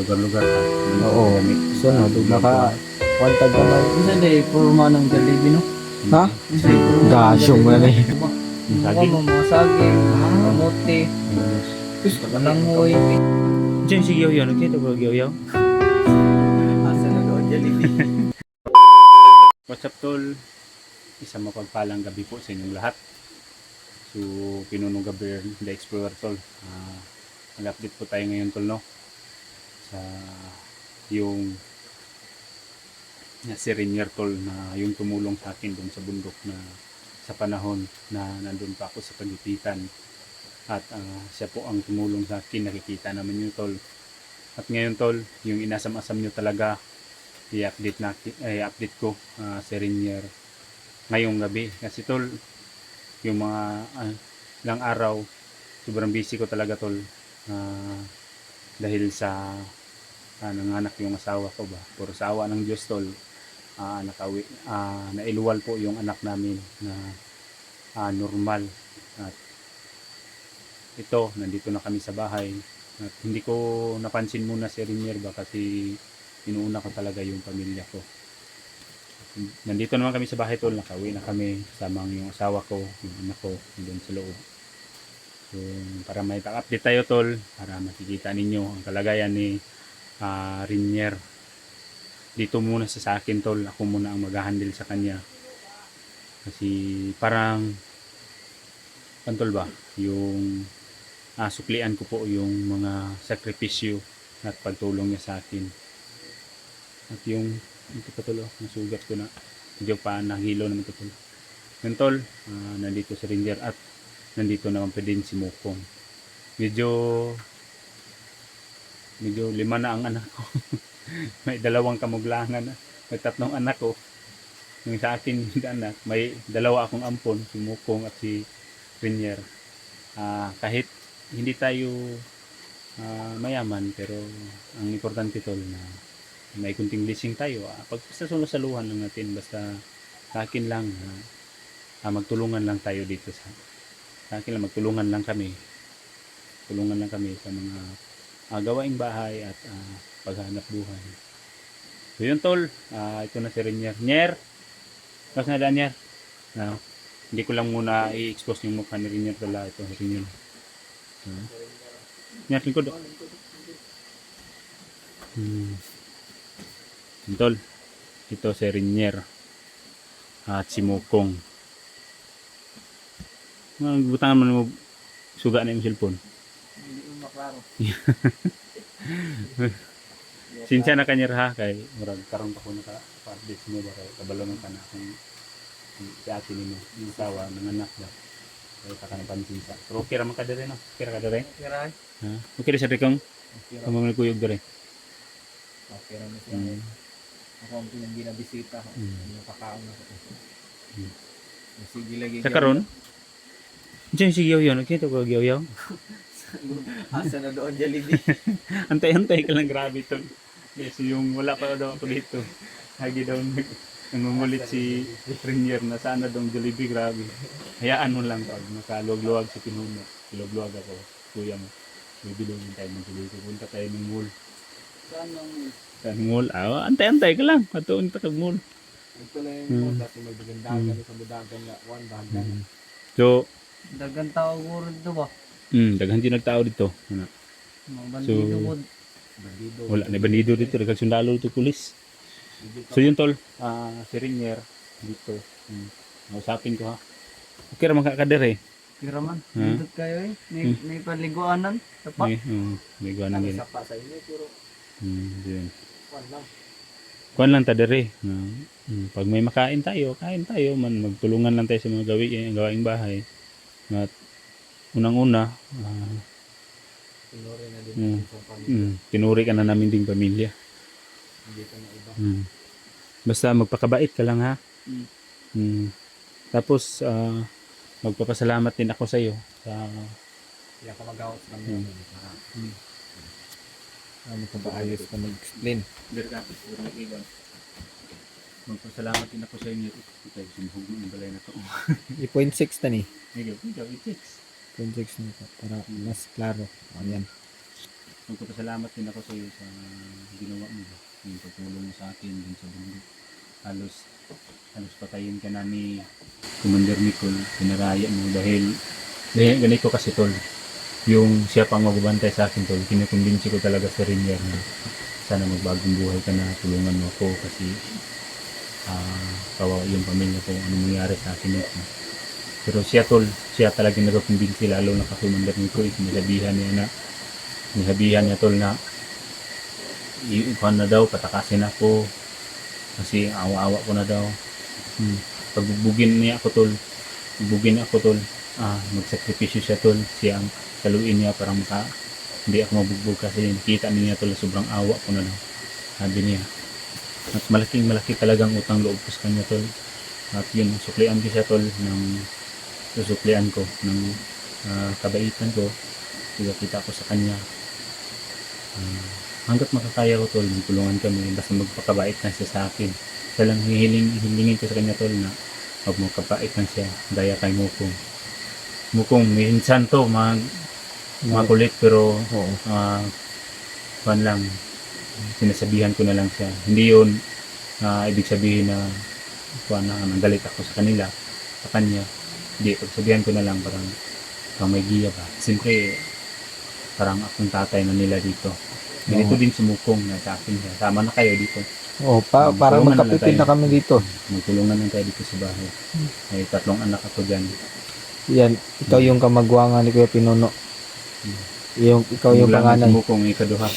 Lugar-lugar ha. Oo. Sunod, naka-kontag naman. Isa day, purma ng Jollibee, no? Ha? Isa day, purma ng Gasyong Jollibee. na eh. Yung Mukha saging. mo, mga saging, kamote, Gusto ka lang. langoy. Diyan si Yoyo. Nagkita ba Yoyo? Asa na doon, Jollibee? What's up tol? Isang mapagpalang gabi po sa inyong lahat. So, Pinunong Gabi The Explorer tol. Nag-update po tayo ngayon tol, no? Sa yung si Rainier tol na yung tumulong sa akin doon sa bundok na sa panahon na nandun pa ako sa Pagipitan. At siya po ang tumulong sa akin, nakikita naman yun tol. At ngayon tol, yung inasam-asam nyo talaga, i-update ko si Rainier ngayong gabi. Kasi tol, yung mga ilang araw, sobrang busy ko talaga tol. Dahil sa nanganak yung asawa ko ba. Puro sa awa ng Diyos tol, nailuwal po yung anak namin na normal. At ito, nandito na kami sa bahay. At hindi ko napansin muna si Rainier ba kasi inuuna ko talaga yung pamilya ko. Nandito naman kami sa bahay tol, nakauwi na kami samang yung asawa ko, yung anak ko, doon sa loob. So, para may update tayo tol, para makikita ninyo ang kalagayan ni Rainier. Dito muna sa akin tol, ako muna ang mag-handle sa kanya. Kasi parang tol ba, yung suklian ko po yung mga sakripisyo at pagtulong niya sa akin. At yung ito pa tol, nasugat ko na, medyo pa nahilo naman ito tol. Yan tol, nandito si Rainier at nandito naman pa din si Mukong. Medyo lima na ang anak ko. May dalawang kamuglangan na. May tatlong anak ko. Yung sa akin anak, may dalawa akong ampon, si Mukong at si Rainier. Kahit hindi tayo mayaman, pero ang importante tol na may kunting blessing tayo. Pag saluhan lang natin, basta sa akin lang, magtulungan lang tayo dito sa akin lang, magtulungan lang kami. Tulungan lang kami sa mga gawaing bahay at paghanap buhay. So yun tol, ito na si Rainier. Rainier! Tapos na daan Rainier. Hindi ko lang muna i-expose yung mukha ni Rainier tol. Ito, Rainier. Rainier, lingkod. Tol, ito si Rainier at si Mukong. Butangan mo mo suga na yung cellphone. Hindi mo maklaro. Sinsya na kanya ha kay murag karon pa ko naka-update mo ba kay kabalo man kana kung si ate nimo yung tawa ng anak ba kay ka kana pansin sa. Pero okay ra man ka dire no. Okay ra ka dire. Kiray. Ha? Okay ra sa kong kamang kuyog dire. Okay ra mo siya. Ako ang pinang ginabisita. Nakakaon na ko. Sige lagi. Sa karon diyan si Yoyo, nakita ko Yoyo. Asa na doon, Jollibee? Antay-antay ka lang, grabe to. Yes, yung wala pa daw ako dito. Lagi daw nangumulit si Rainier na sana daw Jollibee, grabe. Hayaan mo lang pag nakaluwag-luwag si Pinuno. Luwag-luwag ako, kuya mo. Bibilungin tayo ng Jollibee. Punta tayo ng mall. Saan ang mall? Saan mall? Antay-antay ka lang. Patuon pa sa mall. Ito lang yung mall kasi magdagandagan sa budagan na one bahagan. So, Dagan tao ko rin ito ba? daghan din nagtao dito. Mga bandido ko. Wala na bandido dito, daghang sundalo dito pulis. So yun tol, si Rainier dito. Usapin ko ha. Okay ra man ka kadere. Kira man, dito kayo eh. May paliguanan. Tapat. May gawanan din. Sapa sa inyo, puro Yun. kwan lang. Kuan lang ta dere. Pag may makain tayo, kain tayo man, magtulungan lang tayo sa mga gawaing bahay. At unang-una, Tinuri na din sa pamilya. tinuri ka na namin ding pamilya. Hindi ka na iba. Basta magpakabait ka lang ha. Tapos magpapasalamat din ako sa iyo sa Kaya ka mag-out ng mga. Ano kung paayos ka mag-explain? magpasalamat din ako sa inyo. Ito sumuhog mo ng balay na to. I-point 6 na ni. Ikaw, it takes. Point 6 na ito. Para mas klaro. Ayan. Nagpapasalamat din ako sa iyo sa ginawa mo ba. Yung pagtulong mo sa akin din sa bundok. Halos patayin ka na ni Commander Nicole. Pinaraya mo dahil ganito kasi tol. Yung siya pang magbabantay sa akin tol. Kinukumbinsi ko talaga sa Rinier na sana magbagong buhay ka na. Tulungan mo ako kasi kawawa yung pamilya ko. Ano mangyari sa akin ito. Pero siya tol, siya talagang nagkukumbinsi lalo na kay Commander Nicole. Sinasabihan niya tol na iupan na daw, patakasin ako kasi awa-awa ko na daw. Pagbubugin ako tol, magsakripisyo siya tol, siya ang saluin niya para hindi ako mabugbog kasi nakita niya tol sobrang awa ko na daw, sabi niya. At malaki talagang utang loob ko sa kanya tol, at yun, suklian ko siya tol susuklian ko ng kabaitan ko, kita ko sa kanya. Hanggat makakaya ko tol, tulungan kami, basta magpakabait na siya sa akin. Kaya lang hilingin ko sa kanya tol na huwag magpakabait lang siya, gaya kay Mukong minsan to makulit pero pan lang, sinasabihan ko na lang siya. Hindi yun ibig sabihin na nagalit ako sa kanya. Hindi, pagsabihan ko na lang parang may giya ba. Siyempre parang akong tatay na nila dito. Ganito din si Mukong na sa akin siya. Tama na kayo dito. Parang Magtulungan magkapitid na tayo. kami dito. Magtulungan lang tayo dito sa bahay. May 3 anak ako dyan. Yan, ikaw yung kamagwangan ni Kuya Pinuno. Ikaw yung Mula panganay. Si Mukong ikaduha.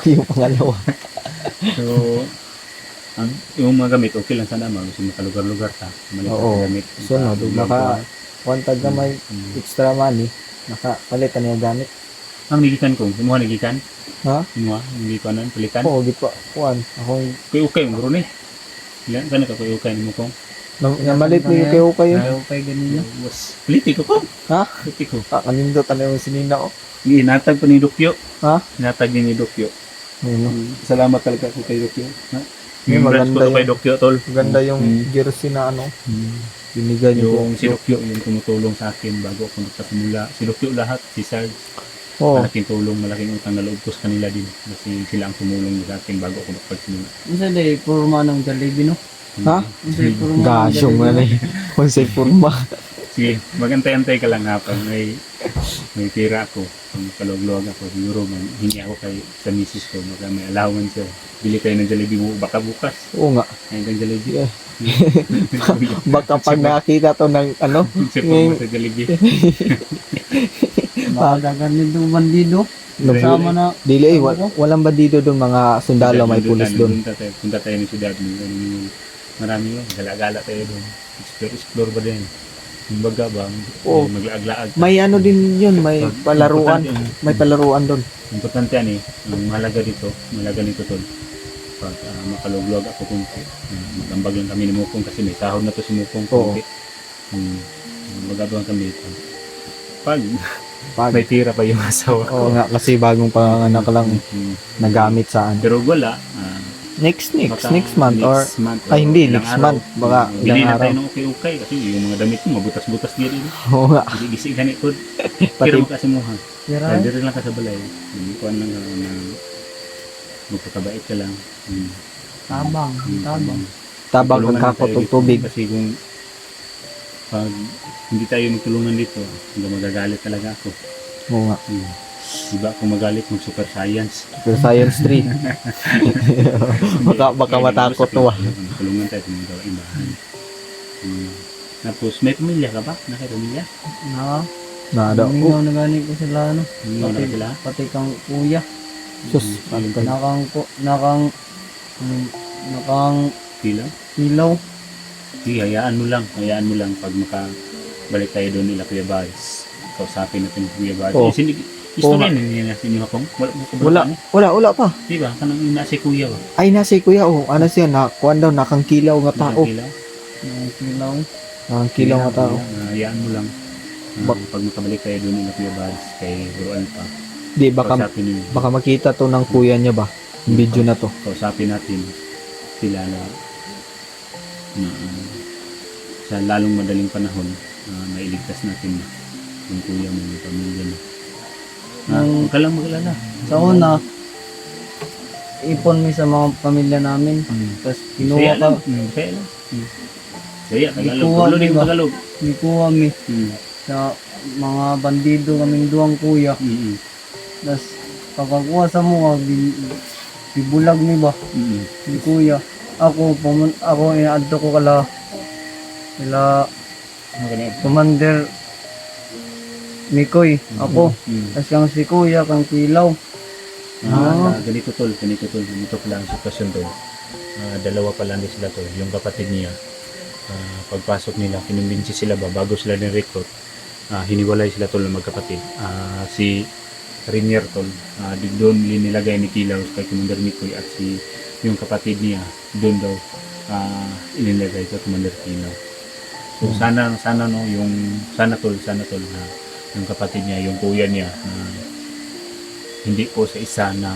Ako yung pangalawa. So, yung mga gamit, okay lang sana gusto makalugar-lugar ta. Maliit Oo. ang gamit. Sunod, kuwantag ka may extra money, nakapalitan niya gamit. Ang nigikan ko, kumuha nigikan? Ha? Kumuha, hindi ko anan, palitan? Oo, di pa. Akong Kuy-ukay, ang guro ni. Ilan ka na ka kuy-ukay ni Mukong? namalit niyo kayo. Okay, ganun yun. Pliti ko po. Ha? Pliti ko. Kanindot ano yung sinina ko. Inatag ko ni Dukyo. Ha? Inatag ni Dukyo. Ayun. Salamat talaga ako kay Dukyo. May Yung branch maganda ko to kay yun. Dukyo, tol. Maganda yung jersey na binigay niyo. Yung si Dukyo, yung tumutulong sa akin bago ako nagpasimula. Si Dukyo lahat, si Sarge. Oo. Malaking tulong, malaking utang na loob ko sa kanila din. Kasi sila ang tumulong sa akin bago ako nagpasimula. Isa day, purma ng Jollibee, no? Ha? Isa day, purma ng Gasyong Jollibee. man eh. Konsay purma. Sige, magantay-antay ka lang ha. Pag may tira ako, pag kalog-log ako, siguro hingi ako sa misis ko, baka may allowance siya. Bili tayo ng Jollibee mo, baka bukas. Oo nga. Ayun ng Jollibee. Yeah. Baka pag nakita to ng Siya po sa Jollibee. Makadagan nito bandido. Sama na. Dili, walang bandido doon, mga sundalo, may pulis doon. Punta tayo ng syudad. Marami yun. Gala-gala tayo doon. Explore ba din? Yung baga ba? Oo. Maglaag-laag. May ano din yun, may palaruan. May palaruan doon. Importante yan eh. Ang mahalaga nito tol. Pag makalog-log ako kung magambag lang kami ni Mukong kasi may sahod na to si Mukong. Oo. Magabang kami. Pag Pag, may tira pa yung asawa ko. oo nga, kasi bagong panganak lang nagamit saan. Pero wala. Next baka month or ay, hindi, ilang next araw. month, baka Bili ilang na tayo araw. ng ukay-ukay kasi yung mga damit mo mabutas-butas din. Oo nga. Gisi ganit po. Pati- Pero kasi mo ha. Tira. Dito lang ka sa balay. Kuan lang na magpakabait ka lang. Tabang. Tabang Tulungan lang tayo kagkakot dito. tubig. Kasi kung pag hindi tayo magtulungan dito, magagalit talaga ako. Oo nga. Diba kung magalit mag super science. Pero Science 3. baka matakot no. Tulungan tayo kung magawain bahay. Tapos may pamilya ka ba? Nakipamilya? Na. Nada. Mingaw na gani ko sila, no? Hindi na sila? Pati kang kuya. Sus, Nakang Sila? ilaw. Hindi, hayaan mo lang pag makabalik tayo doon nila Kuya Baris. Kausapin natin si Kuya Baris. Oo. Istorya niya na sinyo akong Wala pa. Di ba? Kanang ina si Kuya ba? Ay, nasi kuya, ano siya, kuwan daw, nakangkilaw nga tao. Nakakila? Ilaw. Nakangkilaw nga tao. Hayaan mo lang. Pag makabalik tayo doon nila Kuya Baris kay Guru Alpa. Di, baka Kausapin makita to ng kuya niya ba? Yung video na to. kausapin natin sila na sa lalong madaling panahon mailigtas natin yung kuya mo, yung pamilya mo. Huwag ka lang mag-alala. Sa una, ipon mi sa mga pamilya namin. Tapos Saya kinuha ka, lang. Saya lang. Saya, Tagalog. Ikuha Tulo din mo ba? Tagalog. nikuha mi sa mga bandido kaming duwang kuya. Tapos pagkakuha sa mga, bibulag mi ba? Ni kuya. Ako inaadto ko kala Commander Mikoy. Ako. Tapos yung si kuya kang Kilaw. Ganito pala ang sitwasyon tol. Dalawa pala din sila tol. Yung kapatid niya, pagpasok nila, kinumbinsi sila ba, bago sila ni-recruit, hiniwalay sila tol ng magkapatid. Si Rinier tol, doon nilagay ni Kilaw kay Commander Mikoy at yung kapatid niya, doon daw inilagay sa Commander Kilaw. So sana no, sana tol na yung kapatid niya, yung kuya niya, hindi po sa isa na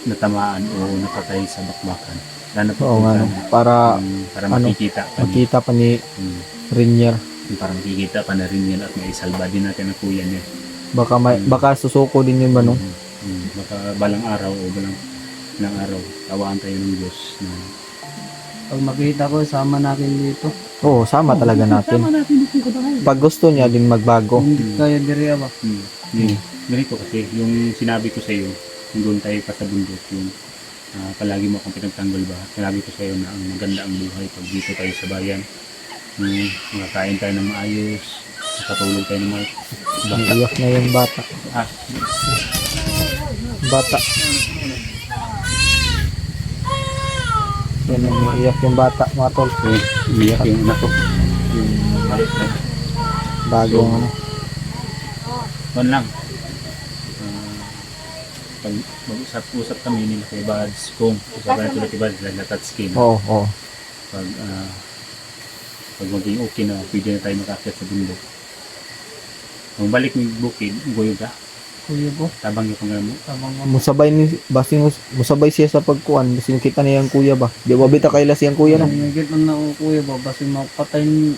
natamaan o napatay sa bakbakan. Sana po Oo nga, no. Para para ano, makikita pa makita pa ni Mm, Rinier. para makikita pa na rin yan at may salba din natin ang kuya niya. Baka susuko din yun ba, no? Baka balang araw o balang araw tawaan tayo ng Diyos na Pag makita ko, sama natin dito. Oo, sama talaga natin. Pag gusto niya din magbago. Hindi kaya diri ba? Ganito kasi yung sinabi ko sa iyo kung doon tayo pa sa bundok yung palagi mo akong pinagtanggol ba, sinabi ko sa iyo na ang maganda ang buhay pag dito tayo sa bayan, makakain tayo ng maayos, makatulog tayo ng maayos. Iyak na yung bata. Bata. Yan ang iyak yung bata, mga tol. Umiyak yung anak ko, yung malit na Bagong ano. Doon lang. Pag mag-usap kami nila kay Bads, kung usapan natin kay Bads, like na touchscreen. Oo. Pag maging okay na, pwede na tayo makakyat sa bundok. Kung balik ng bukid, goyo ka, Kuya po. tabang yung pangalan mo. Tabang mo. Musabay siya sa pagkuan. Basin kita niya yung kuya ba? Di ba bita kaila siyang kuya, no? Nagigit man na ako kuya ba? Basta mapatay ni...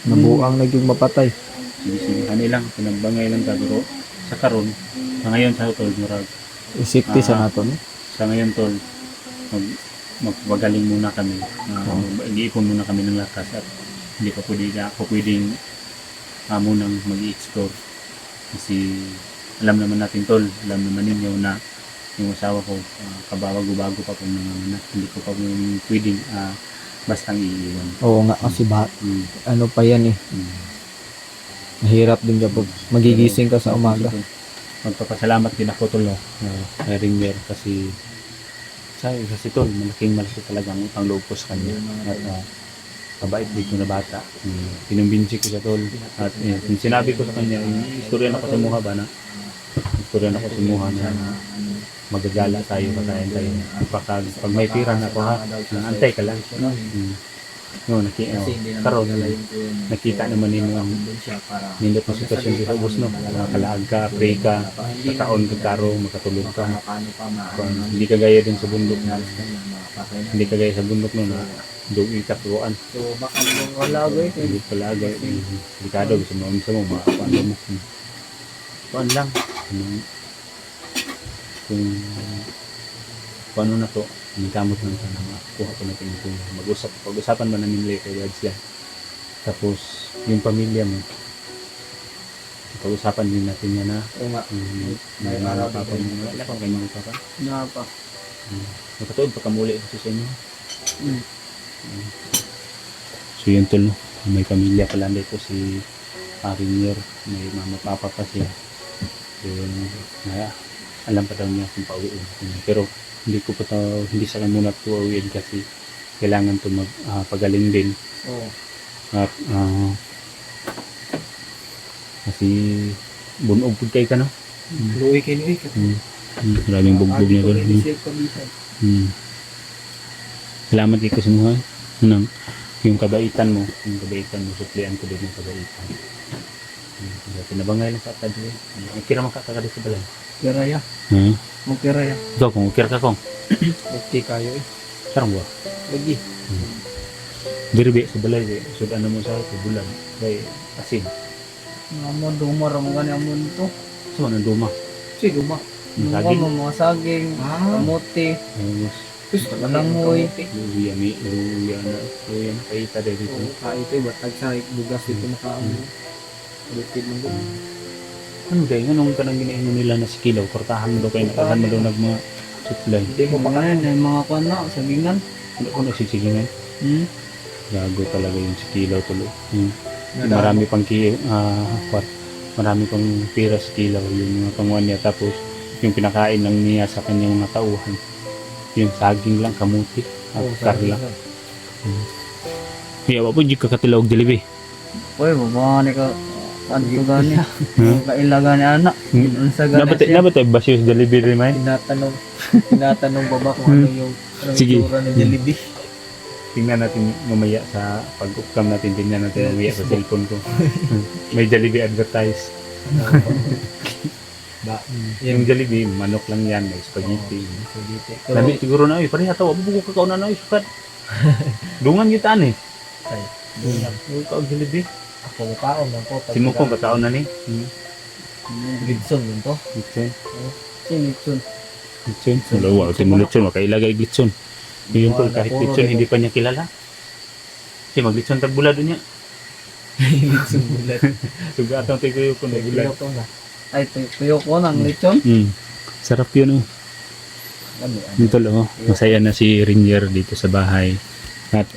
Nabuang naging mapatay. Sige, kanilang, pinagbangay lang ka, pero sa karon, sa ngayon sa tol, murag, Safety sa nato, no? sa ngayon tol, magpagaling muna kami. Mag-iipon muna kami ng lakas at hindi pa pwedeng munang mag-i-explore. Kasi alam naman natin tol, alam naman ninyo na yung asawa ko, kabago-bago pa po ng anak. Hindi ko pa pwedeng bastang iiwan. Oo nga, kasi ano pa yan eh. Mahirap din kapag magigising ka sa umaga. Magpapasalamat din ako tol, no, kay Ringer kasi tol, malaki talaga ang utang loob ko sa kanya. At kabait dito na bata. Pinumbinsi ko siya tol. At sinabi ko sa kanya, yung istorya na ko sa muha ba na? Istorya na ko sa muha na magagala tayo, kakain tayo. Pag may pira na ako ha, antay ka lang. No, karon nakita naman nimo ang nindot na sitwasyon sa ubos, no. Nakalaag ka, pray ka, kakaon ka karo, makatulog ka. Hindi ka gaya din sa bundok na doon itatuan. So, baka wala Hindi palagay. Delikado, gusto mo, paano mo. Kuan lang. Kung paano na to, kamot lang ka na makuha ko natin kung pag-usapan ba namin later guys yan. Tapos, yung pamilya mo, pag-usapan din natin yan na Oo nga. may mga papa mo. Wala pa kayo mga papa. Nga pa. Nakatuod pa kamuli ito sa inyo. So yun tol, may pamilya pala dito si Arinier, may mama papa pa siya. So alam pa daw niya kung pauwiin. Pero hindi sa kanya muna pauwiin kasi kailangan to magpagaling din. Oo. At kasi bunog pud kay ka, no? Luwi kay Luwi. Maraming bugbog niya tol. Salamat kay ko sa mga yung kabaitan mo, supplian ko din yung kabaitan. Pinabangay lang sa atad eh. Kira man kakagad sa balay. Kiraya. Mukiraya. Ikaw kung kira ka kong. Okay kayo eh. Sarang ba? Lagi. Dirbi sa balay eh. So ano mo sa bulan. Kay asin. Mga mo dumar ang gani amon to. So, anong duma? Si Duma. Mga Saging. mga saging, kamote, Ayos. Gusto ka Malangoy. Luya, may luya na. Luya na kaita dito. Ito batag sa bugas dito makaon. Lutid mo doon. Ano dahil, anong kanang ginaino nila na si Kilaw? Kortahan mo daw kayo, nakahan mo daw nagma supply. Hindi mo mga yan, ay mga kuwan na, sagingan. Ano ko nagsisilingan? Hmm? Gago talaga yung si Kilaw tuloy. Marami pang marami pang pira sa Kilaw yung mga panguan niya, tapos yung pinakain lang niya sa kanyang mga tauhan yung saging lang, kamuti at karla. Kaya wala po yung kakatilawag dilibi. Uy, mga ni ka, ano to gani? Kailaga ni anak. Hmm. Ang sa gani siya. Dapat ay basyos dilibi rin man. Tinatanong ba ba kung ano yung Sige. itsura ng Jollibee? Tingnan natin mamaya sa pag-upcam natin, tingnan natin mamaya sa cellphone ko. May Jollibee advertise. Yung Jollibee, manok lang yan, may spaghetti. Sabi siguro na, pare hataw, abu ko kakauna na, sukat. Dungan yung taan eh. Ay, Yung kaog Jollibee. ako mukhaon lang po. Si mo ko, kakauna ni. Gibson yun to. Glitson. Sinitsun. Glitson. Wala, wala. Ito mo Glitson, makailagay Glitson. Yung tol, kahit Glitson, hindi pa niya kilala. Kasi mag-Glitson tagbula doon niya. Gibson bulat. Suga atang tigayo ko na Bulat bulat. to na. Ay, tuyo ko ng lechon. Sarap yun oh. Ano, Dito lang oh. Masaya na si Rinier dito sa bahay. At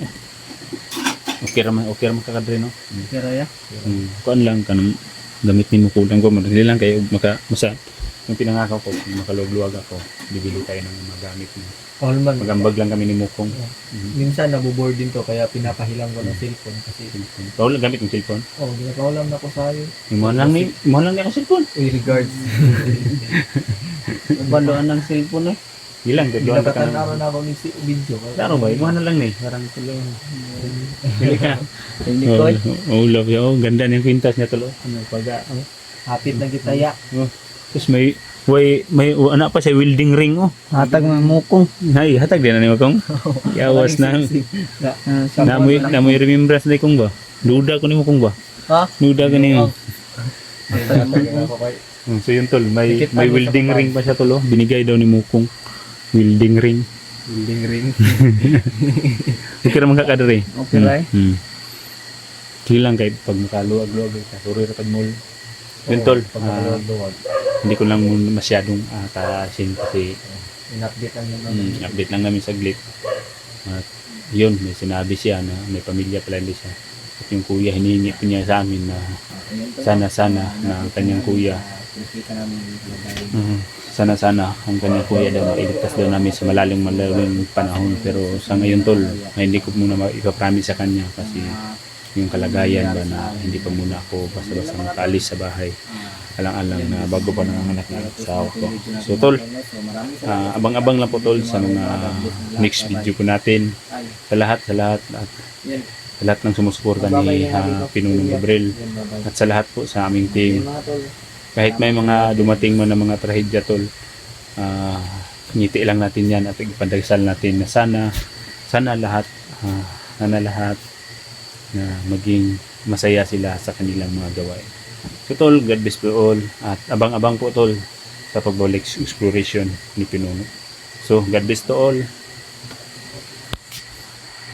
okay raman kakadre no. Kira ya. Kuan lang kanang gamit ni mo kulang ko madali lang kayo masa yung pinangako ko makalugluwag ako bibili tayo ng magamit mo. Allman. Magambag lang kami ni Mukong. Minsan nabuboard din to kaya pinapahilang ko ng cellphone kasi Ikaw lang gamit ng cellphone. ginakawalan na ko sa iyo. Imo lang ni ako cellphone. Uy, regards. Baluan ng cellphone eh. Ilang dadluan ka Ginakatan na. na ako ng video. Daro ba? Imo na lang ni. Parang tuloy. Dili ka. Hindi ko eh. Oh, love you. Oh, ganda ng kwintas niya tulo. Ano pag Hapit na kitaya. Tapos may anak pa siya welding ring oh. Hatag ng mukong. Hay, hatag din na ni Mukong. Yawas na. Namoy remembrance na kong ba? Duda ko ni Mukong ba? Ha? Duda ko ni mo. Okay. So yun tol, may Dikit tayo welding sa ring pa siya tulo. Binigay daw ni Mukong. Welding ring. Building ring. Okay naman kakadre. Okay ra eh. Sige lang kahit pag makaluwag-luwag ka. Sorry ra pag mall. Yun tol. Pagkakaluwag. Hindi ko lang masyadong taasin kasi In-update lang naman. update lang namin saglit. At yun, may sinabi siya na may pamilya pala hindi siya. At yung kuya, hinihingi po niya sa amin na sana na ang kanyang kuya. Sana ang kanyang kuya daw mailigtas daw namin sa malaling panahon. Pero sa ngayon tol, hindi ko muna ipapromise sa kanya kasi yung kalagayan ba na hindi pa muna ako basta-basta makaalis sa bahay. Alang-alang na bago pa nanganganak na asawa ko. So tol, abang-abang lang po tol sa mga next video ko natin. Sa lahat ng sumusuporta ni Pinunong Gabriel at sa lahat po sa aming team. Kahit may mga dumating mo na mga trahedya tol, ngiti lang natin yan at ipandagsal natin na sana lahat na maging masaya sila sa kanilang mga gawain. So tol, God bless po all at abang-abang po tol sa pagbalik exploration ni Pinuno. So God bless to all.